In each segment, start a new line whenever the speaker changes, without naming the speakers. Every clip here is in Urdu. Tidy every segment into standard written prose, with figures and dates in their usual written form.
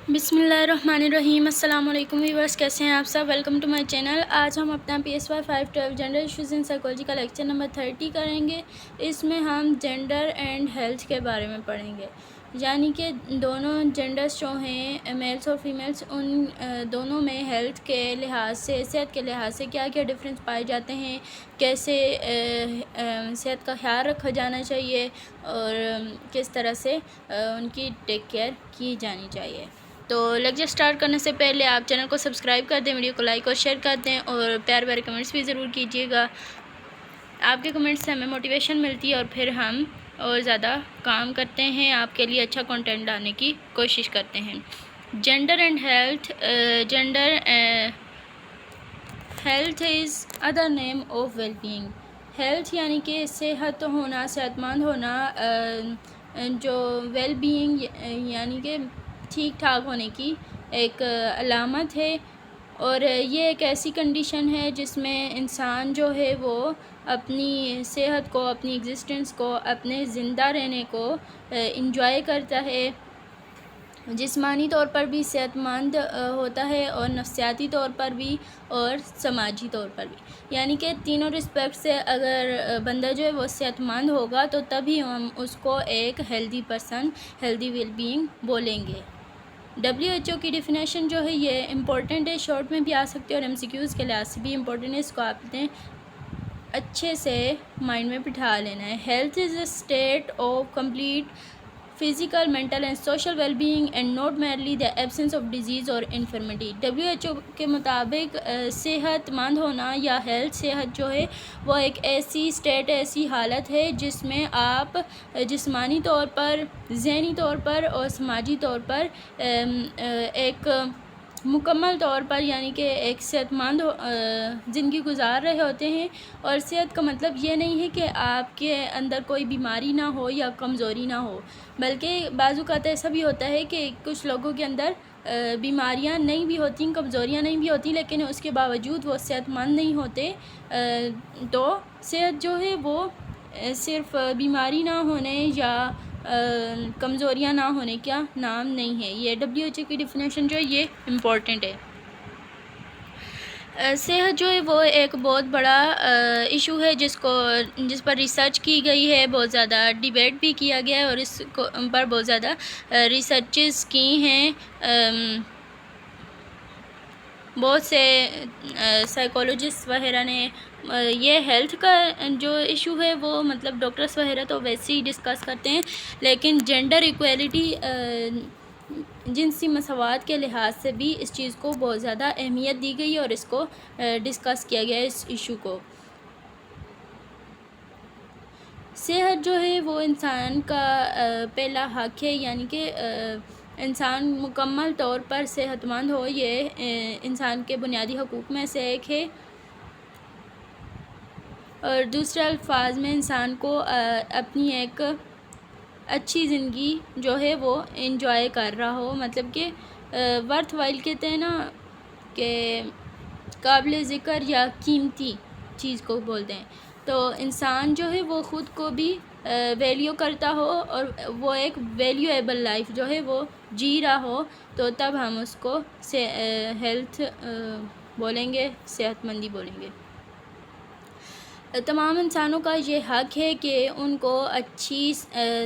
بسم اللہ الرحمن الرحیم۔ السلام علیکم ویورس، کیسے ہیں آپ سب؟ Welcome to my channel. آج ہم اپنا PSY 512 gender issues in psychology کا لیکچر نمبر 30 کریں گے۔ اس میں ہم جنڈر اینڈ ہیلتھ کے بارے میں پڑھیں گے، یعنی کہ دونوں جنڈرز جو ہیں میلس اور فیمیلس، ان دونوں میں ہیلتھ کے لحاظ سے، صحت کے لحاظ سے کیا کیا ڈفرینس پائے جاتے ہیں، کیسے صحت کا خیال رکھا جانا چاہیے اور کس طرح سے ان کی ٹیک کیئر کی جانی چاہیے۔ تو لیکچر سٹارٹ کرنے سے پہلے آپ چینل کو سبسکرائب کر دیں، ویڈیو کو لائک اور شیئر کر دیں اور پیارے پیارے کمنٹس بھی ضرور کیجیے گا۔ آپ کے کمنٹس سے ہمیں موٹیویشن ملتی ہے اور پھر ہم اور زیادہ کام کرتے ہیں، آپ کے لیے اچھا کنٹینٹ لانے کی کوشش کرتے ہیں۔ Gender and health. Gender health is other name of well being. Health یعنی کہ صحت ہونا، صحت مند ہونا، جو ویل بینگ یعنی کہ ٹھیک ٹھاک ہونے کی ایک علامت ہے، اور یہ ایک ایسی کنڈیشن ہے جس میں انسان جو ہے وہ اپنی صحت کو، اپنی ایگزسٹنس کو، اپنے زندہ رہنے کو انجوائے کرتا ہے، جسمانی طور پر بھی صحت مند ہوتا ہے اور نفسیاتی طور پر بھی اور سماجی طور پر بھی، یعنی کہ تینوں رسپیکٹ سے اگر بندہ جو ہے وہ صحت مند ہوگا تو تبھی ہم اس کو ایک healthy person, healthy well being بولیں گے۔ WHO کی ڈیفینیشن جو ہے یہ امپورٹنٹ ہے، شارٹ میں بھی آ سکتے ہیں اور MCQs کے لحاظ سے بھی امپورٹنٹ ہے، اس کو آپ نے اچھے سے مائنڈ میں بٹھا لینا ہے۔ Health is a state of complete physical, mental and social well being and not merely the absence of disease or infirmity. WHO کے مطابق صحت مند ہونا یا ہیلتھ، صحت جو ہے وہ ایک ایسی اسٹیٹ، ایسی حالت ہے جس میں آپ جسمانی طور پر، ذہنی طور پر اور سماجی طور پر ایک مکمل طور پر، یعنی کہ ایک صحت مند زندگی گزار رہے ہوتے ہیں۔ اور صحت کا مطلب یہ نہیں ہے کہ آپ کے اندر کوئی بیماری نہ ہو یا کمزوری نہ ہو، بلکہ بعض اوقات ایسا بھی ہوتا ہے کہ کچھ لوگوں کے اندر بیماریاں نہیں بھی ہوتی، کمزوریاں نہیں بھی ہوتی، لیکن اس کے باوجود وہ صحت مند نہیں ہوتے۔ تو صحت جو ہے وہ صرف بیماری نہ ہونے یا کمزوریاں نہ ہونے کا نام نہیں ہے۔ یہ WHO کی ڈیفینیشن جو ہے یہ امپورٹنٹ ہے۔ صحت جو ہے وہ ایک بہت بڑا ایشو ہے جس پر ریسرچ کی گئی ہے، بہت زیادہ ڈیبیٹ بھی کیا گیا ہے اور اس پر بہت زیادہ ریسرچز کی ہیں۔ بہت سے سائیکالوجسٹ وغیرہ نے یہ ہیلتھ کا جو ایشو ہے وہ مطلب ڈاکٹرس وغیرہ تو ویسے ہی ڈسکس کرتے ہیں، لیکن جنڈر ایکویلٹی، جنسی مساوات کے لحاظ سے بھی اس چیز کو بہت زیادہ اہمیت دی گئی اور اس کو ڈسکس کیا گیا ہے، اس ایشو کو۔ صحت جو ہے وہ انسان کا پہلا حق ہے، یعنی کہ انسان مکمل طور پر صحت مند ہو، یہ انسان کے بنیادی حقوق میں سے ایک ہے، اور دوسرے الفاظ میں انسان کو اپنی ایک اچھی زندگی جو ہے وہ انجوائے کر رہا ہو، مطلب کہ ورتھ وائل کہتے ہیں نا، کہ قابل ذکر یا قیمتی چیز کو بولتے ہیں، تو انسان جو ہے وہ خود کو بھی ویلیو کرتا ہو اور وہ ایک ویلیویبل لائف جو ہے وہ جی رہا ہو، تو تب ہم اس کو ہیلتھ بولیں گے، صحت مندی بولیں گے۔ تمام انسانوں کا یہ حق ہے کہ ان کو اچھی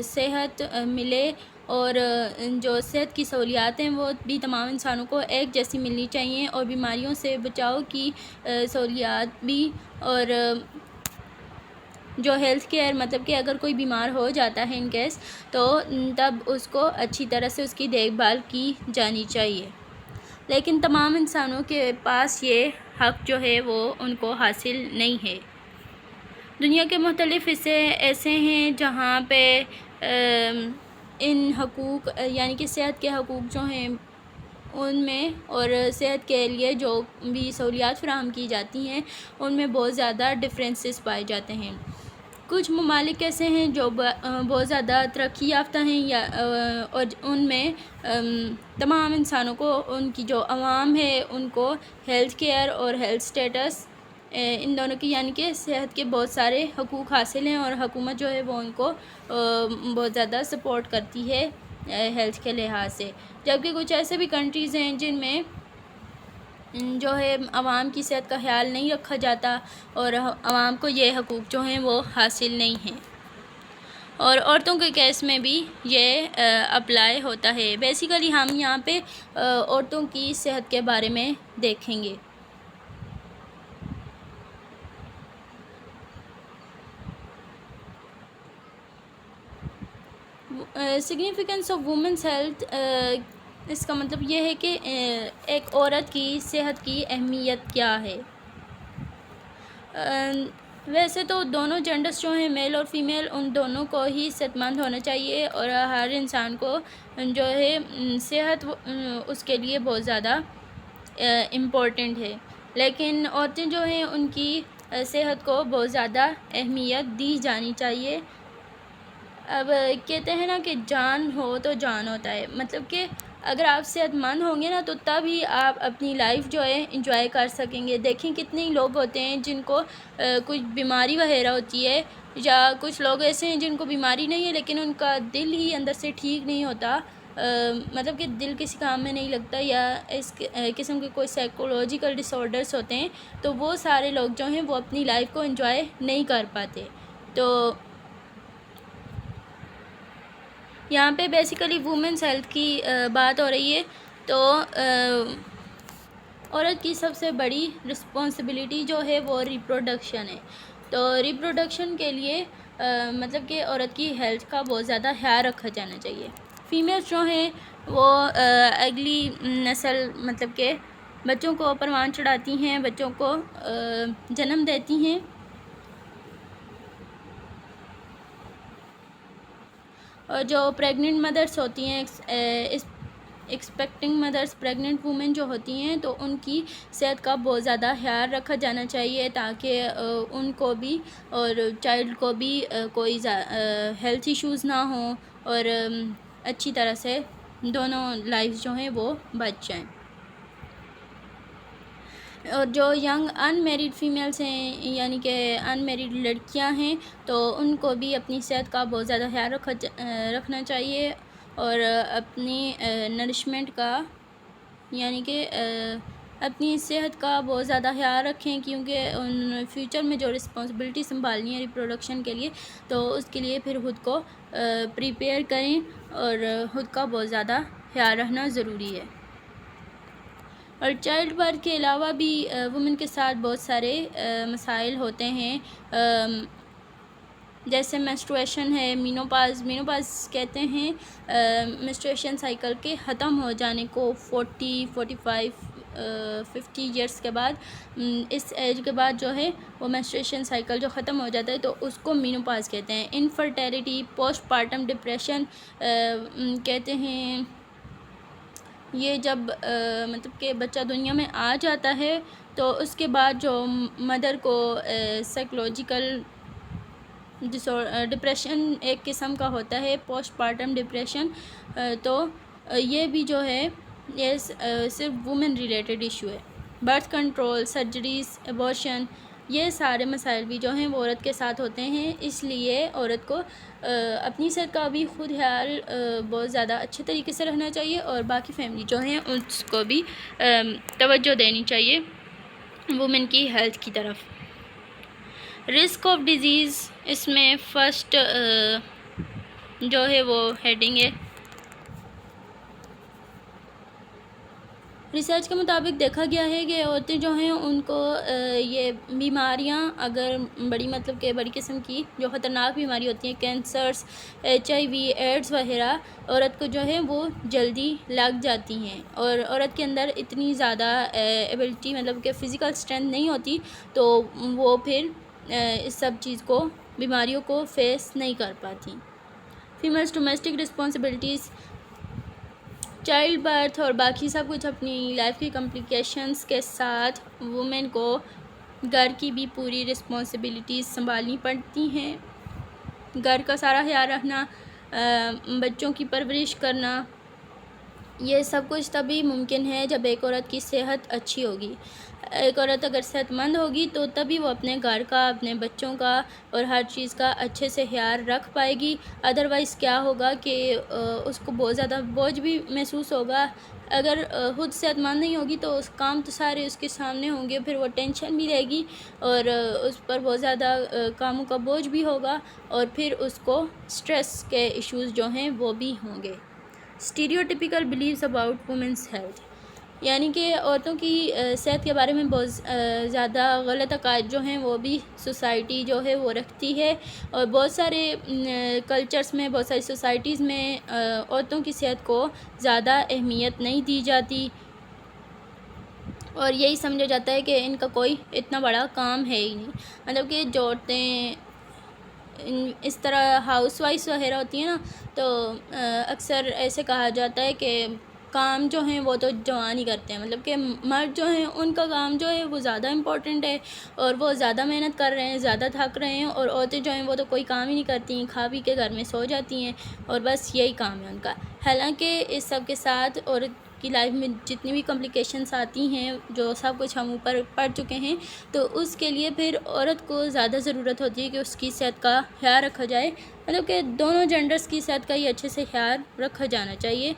صحت ملے، اور جو صحت کی سہولیات ہیں وہ بھی تمام انسانوں کو ایک جیسی ملنی چاہیے، اور بیماریوں سے بچاؤ کی سہولیات بھی، اور جو ہیلتھ کیئر مطلب کہ اگر کوئی بیمار ہو جاتا ہے ان کیس، تو تب اس کو اچھی طرح سے اس کی دیکھ بھال کی جانی چاہیے، لیکن تمام انسانوں کے پاس یہ حق جو ہے وہ ان کو حاصل نہیں ہے۔ دنیا کے مختلف حصے ایسے ہیں جہاں پہ ان حقوق یعنی کہ صحت کے حقوق جو ہیں ان میں، اور صحت کے لیے جو بھی سہولیات فراہم کی جاتی ہیں ان میں بہت زیادہ ڈفرینسز پائے جاتے ہیں۔ کچھ ممالک ایسے ہیں جو بہت زیادہ ترقی یافتہ ہیں، اور ان میں تمام انسانوں کو، ان کی جو عوام ہے ان کو ہیلتھ کیئر اور ہیلتھ سٹیٹس، ان دونوں کی یعنی کہ صحت کے بہت سارے حقوق حاصل ہیں، اور حکومت جو ہے وہ ان کو بہت زیادہ سپورٹ کرتی ہے ہیلتھ کے لحاظ سے، جبکہ کچھ ایسے بھی کنٹریز ہیں جن میں جو ہے عوام کی صحت کا خیال نہیں رکھا جاتا اور عوام کو یہ حقوق جو ہیں وہ حاصل نہیں ہیں، اور عورتوں کے کیس میں بھی یہ اپلائی ہوتا ہے۔ بیسیکلی ہم یہاں پہ عورتوں کی صحت کے بارے میں دیکھیں گے۔ سگنیفیکنس آف وومنس ہیلتھ، اس کا مطلب یہ ہے کہ ایک عورت کی صحت کی اہمیت کیا ہے۔ ویسے تو دونوں جینڈرس جو ہیں، میل اور فیمیل، ان دونوں کو ہی صحت مند ہونا چاہیے، اور ہر انسان کو جو ہے صحت اس کے لیے بہت زیادہ امپورٹنٹ ہے، لیکن عورتیں جو ہیں ان کی صحت کو بہت زیادہ اہمیت دی جانی چاہیے۔ اب کہتے ہیں نا کہ جان ہو تو جان ہوتا ہے، مطلب کہ اگر آپ صحت مند ہوں گے نا تو تب ہی آپ اپنی لائف جو ہے انجوائے کر سکیں گے۔ دیکھیں کتنے ہی لوگ ہوتے ہیں جن کو کچھ بیماری وغیرہ ہوتی ہے، یا کچھ لوگ ایسے ہیں جن کو بیماری نہیں ہے لیکن ان کا دل ہی اندر سے ٹھیک نہیں ہوتا، مطلب کہ دل کسی کام میں نہیں لگتا، یا اس قسم کے کوئی سائیکولوجیکل ڈس آرڈرس ہوتے ہیں، تو وہ سارے لوگ جو ہیں وہ اپنی لائف کو انجوائے نہیں کر پاتے۔ تو یہاں پہ بیسیکلی وومنس ہیلتھ کی بات ہو رہی ہے، تو عورت کی سب سے بڑی رسپانسبلٹی جو ہے وہ ریپروڈکشن ہے۔ تو ریپروڈکشن کے لیے مطلب کہ عورت کی ہیلتھ کا بہت زیادہ خیال رکھا جانا چاہیے۔ فیمیلز جو ہیں وہ اگلی نسل مطلب کہ بچوں کو پروان چڑھاتی ہیں، بچوں کو جنم دیتی ہیں، اور جو پریگننٹ مدرس ہوتی ہیں، ایکسپیکٹنگ مدرس، پریگننٹ وومن جو ہوتی ہیں، تو ان کی صحت کا بہت زیادہ خیال رکھا جانا چاہیے، تاکہ ان کو بھی اور چائلڈ کو بھی کوئی ہیلتھ ایشوز نہ ہوں، اور اچھی طرح سے دونوں لائف جو ہیں وہ بچ جائیں۔ اور جو ینگ ان میریڈ فیمیلز ہیں، یعنی کہ ان میریڈ لڑکیاں ہیں، تو ان کو بھی اپنی صحت کا بہت زیادہ خیال رکھنا چاہیے، اور اپنی نرشمنٹ کا، یعنی کہ اپنی صحت کا بہت زیادہ خیال رکھیں، کیونکہ ان فیوچر میں جو رسپانسبلٹی سنبھالنی ہے ریپروڈکشن کے لیے، تو اس کے لیے پھر خود کو پریپیئر کریں، اور خود کا بہت زیادہ خیال رکھنا ضروری ہے۔ اور چائلڈ برتھ کے علاوہ بھی وومن کے ساتھ بہت سارے مسائل ہوتے ہیں، جیسے منسٹریشن ہے، مینوپاز کہتے ہیں منسٹریشن سائیکل کے ختم ہو جانے کو 45 50 ایئرس کے بعد، اس ایج کے بعد جو ہے وہ منسٹریشن سائیکل جو ختم ہو جاتا ہے، تو اس کو مینوپاز کہتے ہیں۔ انفرٹیلیٹی، پوسٹ پارٹم ڈپریشن کہتے ہیں، یہ جب مطلب کہ بچہ دنیا میں آ جاتا ہے تو اس کے بعد جو مدر کو سائیکولوجیکل ڈپریشن ایک قسم کا ہوتا ہے، پوسٹ پارٹم ڈپریشن، تو یہ بھی جو ہے یہ صرف وومن ریلیٹڈ ایشو ہے۔ برتھ کنٹرول، سرجریز، ایبورشن، یہ سارے مسائل بھی جو ہیں وہ عورت کے ساتھ ہوتے ہیں، اس لیے عورت کو اپنی صحت کا بھی خود خیال بہت زیادہ اچھے طریقے سے رکھنا چاہیے، اور باقی فیملی جو ہیں اس کو بھی توجہ دینی چاہیے وومن کی ہیلتھ کی طرف۔ رسک آف ڈیزیز، اس میں فرسٹ جو ہے وہ ہیڈنگ ہے۔ ریسرچ کے مطابق دیکھا گیا ہے کہ عورتیں جو ہیں ان کو یہ بیماریاں اگر مطلب کہ بڑی قسم کی جو خطرناک بیماری ہوتی ہیں، کینسرز، HIV، ایڈز وغیرہ، عورت کو جو ہے وہ جلدی لگ جاتی ہیں، اور عورت کے اندر اتنی زیادہ ایبلٹی مطلب کہ فزیکل اسٹرینتھ نہیں ہوتی، تو وہ پھر اس سب چیز کو، بیماریوں کو فیس نہیں کر پاتی۔ Females domestic responsibilities, child birth اور باقی سب کچھ اپنی لائف کی کمپلیکیشنز کے ساتھ وومن کو گھر کی بھی پوری رسپانسبلٹیز سنبھالنی پڑتی ہیں، گھر کا سارا خیال رکھنا، بچوں کی پرورش کرنا، یہ سب کچھ تبھی ممکن ہے جب ایک عورت کی صحت اچھی ہوگی۔ ایک عورت اگر صحت مند ہوگی تو تبھی وہ اپنے گھر کا، اپنے بچوں کا اور ہر چیز کا اچھے سے خیال رکھ پائے گی. ادروائز کیا ہوگا کہ اس کو بہت زیادہ بوجھ بھی محسوس ہوگا. اگر خود صحت مند نہیں ہوگی تو اس کام تو سارے اس کے سامنے ہوں گے، پھر وہ ٹینشن بھی رہے گی اور اس پر بہت زیادہ کاموں کا بوجھ بھی ہوگا اور پھر اس کو سٹریس کے ایشوز جو ہیں وہ بھی ہوں گے. Stereotypical beliefs about women's health, یعنی کہ عورتوں کی صحت کے بارے میں بہت زیادہ غلط عقائد جو ہیں وہ بھی سوسائٹی جو ہے وہ رکھتی ہے. اور بہت سارے کلچرز میں، بہت ساری سوسائٹیز میں عورتوں کی صحت کو زیادہ اہمیت نہیں دی جاتی اور یہی سمجھا جاتا ہے کہ ان کا کوئی اتنا بڑا کام ہے ہی نہیں. مطلب کہ جو عورتیں اس طرح ہاؤس وائف وغیرہ ہوتی ہیں نا، تو اکثر ایسے کہا جاتا ہے کہ کام جو ہیں وہ تو جوان ہی کرتے ہیں. مطلب کہ مرد جو ہیں ان کا کام جو ہے وہ زیادہ امپورٹنٹ ہے اور وہ زیادہ محنت کر رہے ہیں، زیادہ تھک رہے ہیں، اور عورتیں جو ہیں وہ تو کوئی کام ہی نہیں کرتی ہیں، کھا پی کے گھر میں سو جاتی ہیں اور بس یہی کام ہے ان کا. حالانکہ اس سب کے ساتھ عورت کی لائف میں جتنی بھی کمپلیکیشنس آتی ہیں، جو سب کچھ ہم اوپر پڑھ چکے ہیں، تو اس کے لیے پھر عورت کو زیادہ ضرورت ہوتی ہے کہ اس کی صحت کا خیال رکھا جائے. مطلب کہ دونوں جینڈرز کی صحت کا ہی اچھے سے خیال رکھا جانا چاہیے.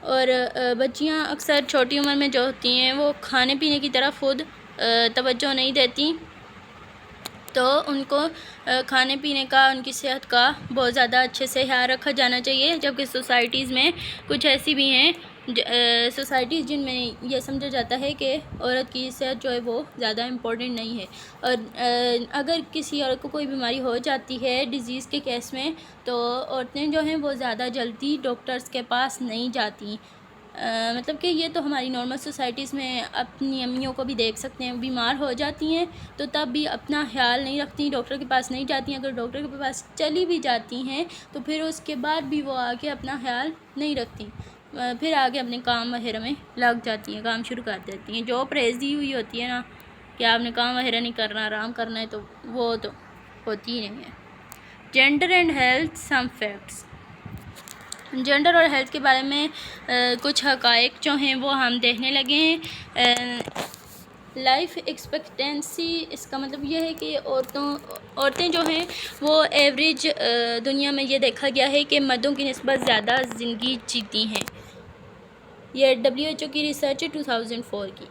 اور بچیاں اکثر چھوٹی عمر میں جو ہوتی ہیں وہ کھانے پینے کی طرف خود توجہ نہیں دیتی، تو ان کو کھانے پینے کا، ان کی صحت کا بہت زیادہ اچھے سے خیال رکھا جانا چاہیے. جبکہ سوسائٹیز میں کچھ ایسی بھی ہیں سوسائٹیز جن میں یہ سمجھا جاتا ہے کہ عورت کی صحت جو ہے وہ زیادہ امپورٹنٹ نہیں ہے، اور اگر کسی عورت کو کوئی بیماری ہو جاتی ہے ڈیزیز کے کیس میں، تو عورتیں جو ہیں وہ زیادہ جلدی ڈاکٹرز کے پاس نہیں جاتی. مطلب کہ یہ تو ہماری نارمل سوسائٹیز میں اپنی امیوں کو بھی دیکھ سکتے ہیں، بیمار ہو جاتی ہیں تو تب بھی اپنا خیال نہیں رکھتی، ڈاکٹر کے پاس نہیں جاتی ہیں. اگر ڈاکٹر کے پاس چلی بھی جاتی ہیں تو پھر اس کے بعد بھی وہ آگے اپنا خیال نہیں رکھتی، پھر آگے اپنے کام وغیرہ میں لگ جاتی ہیں، کام شروع کر دیتی ہیں. جو پرہیز دی ہوئی ہوتی ہے نا کہ آپ نے کام وغیرہ نہیں کرنا، آرام کرنا ہے، تو وہ تو ہوتی ہی نہیں ہے. Gender and health some facts, gender اور ہیلتھ کے بارے میں کچھ حقائق جو ہیں وہ ہم دیکھنے لگے ہیں. لائف ایکسپیکٹینسی، اس کا مطلب یہ ہے کہ عورتیں جو ہیں وہ ایوریج دنیا میں یہ دیکھا گیا ہے کہ مردوں کی نسبت زیادہ زندگی جیتی ہیں. یہ WHO کی ریسرچ ہے 2004 کی.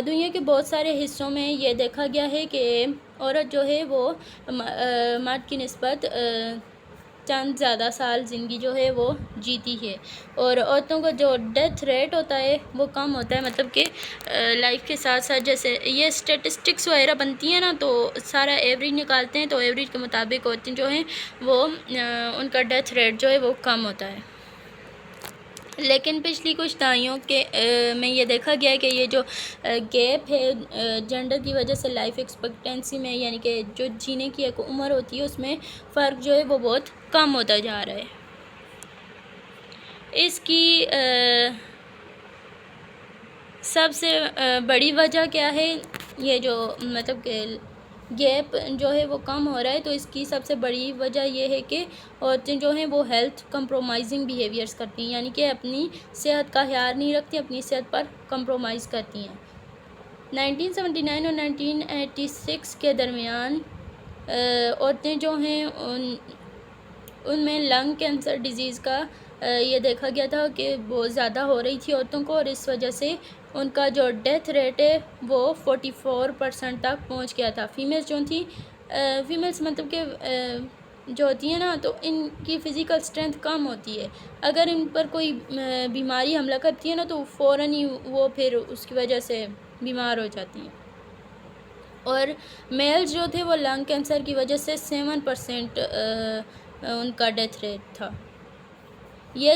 دنیا کے بہت سارے حصوں میں یہ دیکھا گیا ہے کہ عورت جو ہے وہ مرد کی نسبت چند زیادہ سال زندگی جو ہے وہ جیتی ہے، اور عورتوں کا جو ڈیتھ ریٹ ہوتا ہے وہ کم ہوتا ہے. مطلب کہ لائف کے ساتھ ساتھ جیسے یہ اسٹیٹسٹکس وغیرہ بنتی ہیں نا، تو سارا ایوریج نکالتے ہیں، تو ایوریج کے مطابق عورتیں جو ہیں وہ ان کا ڈیتھ ریٹ جو ہے وہ کم ہوتا ہے. لیکن پچھلی کچھ دہائیوں کے میں یہ دیکھا گیا ہے کہ یہ جو گیپ ہے جینڈر کی وجہ سے لائف ایکسپیکٹینسی میں، یعنی کہ جو جینے کی ایک عمر ہوتی ہے اس میں فرق جو ہے وہ بہت کم ہوتا جا رہا ہے. اس کی سب سے بڑی وجہ کیا ہے؟ یہ جو مطلب کہ گیپ جو ہے وہ کم ہو رہا ہے، تو اس کی سب سے بڑی وجہ یہ ہے کہ عورتیں جو ہیں وہ ہیلتھ کمپرومائزنگ بیہیویئرس کرتی ہیں، یعنی کہ اپنی صحت کا خیال نہیں رکھتی، اپنی صحت پر کمپرومائز کرتی ہیں. 1979 اور 1986 کے درمیان عورتیں جو ہیں ان میں لنگ کینسر ڈیزیز کا یہ دیکھا گیا تھا کہ بہت زیادہ ہو رہی تھی عورتوں کو، اور اس وجہ سے ان کا جو ڈیتھ ریٹ ہے وہ 44% تک پہنچ گیا تھا. فیمیلز جو تھیں، فیمیلز مطلب کہ جو ہوتی ہیں نا، تو ان کی فزیکل اسٹرینتھ کم ہوتی ہے. اگر ان پر کوئی بیماری حملہ کرتی ہے نا تو فوراً ہی وہ پھر اس کی وجہ سے بیمار ہو جاتی ہیں. اور میلز جو تھے وہ لنگ کینسر کی وجہ سے 7% ان کا ڈیتھ ریٹ تھا. یہ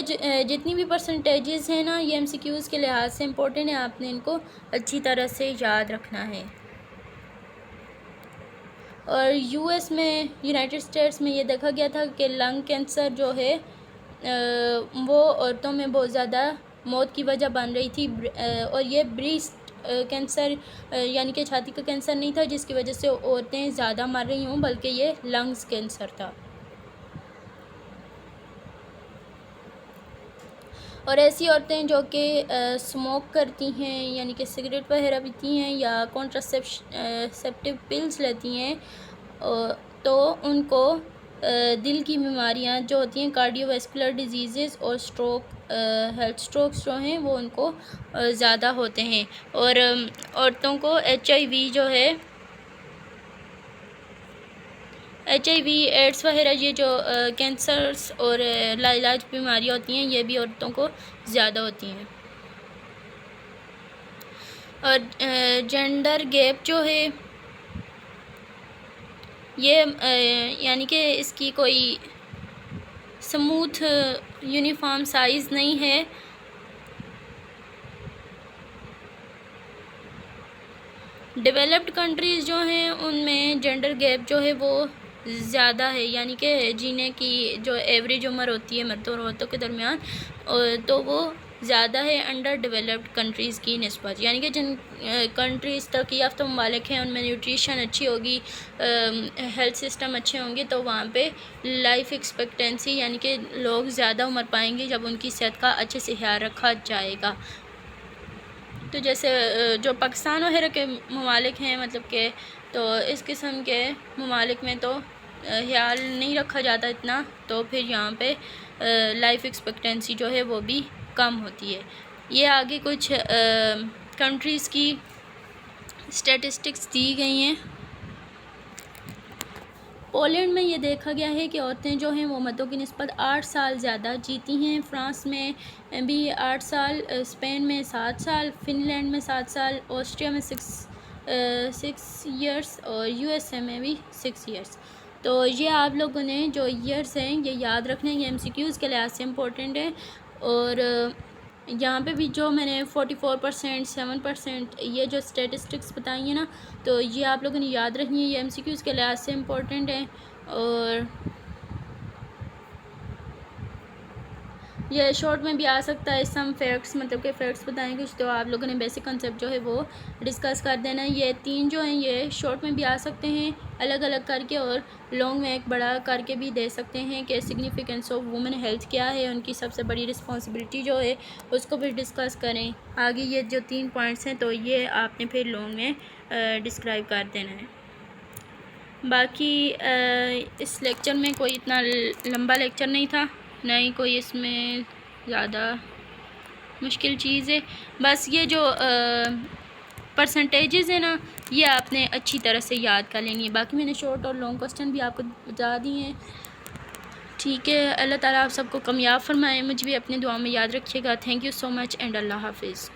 جتنی بھی پرسنٹیجز ہیں نا، یہ MCQs کے لحاظ سے امپورٹنٹ ہے، آپ نے ان کو اچھی طرح سے یاد رکھنا ہے. اور US میں، یونائٹڈ اسٹیٹس میں یہ دیکھا گیا تھا کہ لنگ کینسر جو ہے وہ عورتوں میں بہت زیادہ موت کی وجہ بن رہی تھی، اور یہ بریسٹ کینسر یعنی کہ چھاتی کا کینسر نہیں تھا جس کی وجہ سے عورتیں زیادہ مر رہی ہوں، بلکہ یہ لنگز کینسر تھا. اور ایسی عورتیں جو کہ اسموک کرتی ہیں یعنی کہ سگریٹ وغیرہ پیتی ہیں یا کانٹراسیپٹیو پلز لیتی ہیں تو ان کو دل کی بیماریاں جو ہوتی ہیں کارڈیو ویسکولر ڈیزیزز اور ہیلتھ اسٹروکس جو ہیں وہ ان کو زیادہ ہوتے ہیں. اور عورتوں کو HIV جو ہے HIV ایڈس وغیرہ یہ جو کینسرس اور لاعلاج بیماریاں ہوتی ہیں یہ بھی عورتوں کو زیادہ ہوتی ہیں. اور جینڈر گیپ جو ہے یہ یعنی کہ اس کی کوئی سموتھ یونیفارم سائز نہیں ہے. ڈیولپڈ کنٹریز جو ہیں ان میں جینڈر گیپ جو ہے وہ زیادہ ہے یعنی کہ جینے کی جو ایوریج عمر ہوتی ہے مردوں اور عورتوں کے درمیان تو وہ زیادہ ہے انڈر ڈیولپڈ کنٹریز کی نسبت. یعنی کہ جن کنٹریز ترقی یافتہ ممالک ہیں ان میں نیوٹریشن اچھی ہوگی, ہیلتھ سسٹم اچھے ہوں گے تو وہاں پہ لائف ایکسپیکٹنسی یعنی کہ لوگ زیادہ عمر پائیں گے جب ان کی صحت کا اچھے سے خیال رکھا جائے گا. تو جیسے جو پاکستان وغیرہ کے ممالک ہیں مطلب کہ تو اس قسم کے ممالک میں تو خیال نہیں رکھا جاتا اتنا, تو پھر یہاں پہ لائف ایکسپیکٹنسی جو ہے وہ بھی کم ہوتی ہے. یہ آگے کچھ کنٹریز کی اسٹیٹسٹکس دی گئی ہیں. پولینڈ میں یہ دیکھا گیا ہے کہ عورتیں جو ہیں وہ مردوں کی نسبت 8 سال زیادہ جیتی ہیں. فرانس میں بھی 8 سال, اسپین میں 7 سال, فن لینڈ میں 7 سال, آسٹریا میں 6 ایئرس اور USA میں بھی 6 ایئرس. تو یہ آپ لوگوں نے جو ایئرس ہیں یہ یاد رکھنا ہے, یہ MCQs کے لحاظ سے امپورٹنٹ ہے. اور یہاں پہ بھی جو میں نے 44%, 7% یہ جو اسٹیٹسٹکس بتائی ہیں نا تو یہ آپ لوگوں نے یاد رکھنی ہے, یہ MCQs کے لحاظ سے امپورٹنٹ ہے. اور یہ شارٹ میں بھی آ سکتا ہے سم فیکٹس, مطلب کہ فیکٹس بتائیں کچھ, تو آپ لوگوں نے بیسک کنسیپٹ جو ہے وہ ڈسکس کر دینا ہے. یہ 3 جو ہیں یہ شارٹ میں بھی آ سکتے ہیں الگ الگ کر کے, اور لانگ میں ایک بڑا کر کے بھی دے سکتے ہیں کہ سگنیفیکنس آف وومن ہیلتھ کیا ہے, ان کی سب سے بڑی رسپانسبلٹی جو ہے اس کو بھی ڈسکس کریں آگے. یہ جو 3 پوائنٹس ہیں تو یہ آپ نے پھر لانگ میں ڈسکرائب کر دینا ہے. باقی اس لیکچر میں کوئی اتنا لمبا لیکچر نہیں تھا, نہ ہی کوئی اس میں زیادہ مشکل چیز ہے. بس یہ جو پرسنٹیجز ہیں نا یہ آپ نے اچھی طرح سے یاد کر لینی ہے. باقی میں نے شارٹ اور لانگ کوسچن بھی آپ کو بتا دیے ہیں. ٹھیک ہے, اللہ تعالیٰ آپ سب کو کامیاب فرمائے. مجھے بھی اپنے دعاؤں میں یاد رکھیے گا. Thank you so much and اللہ حافظ.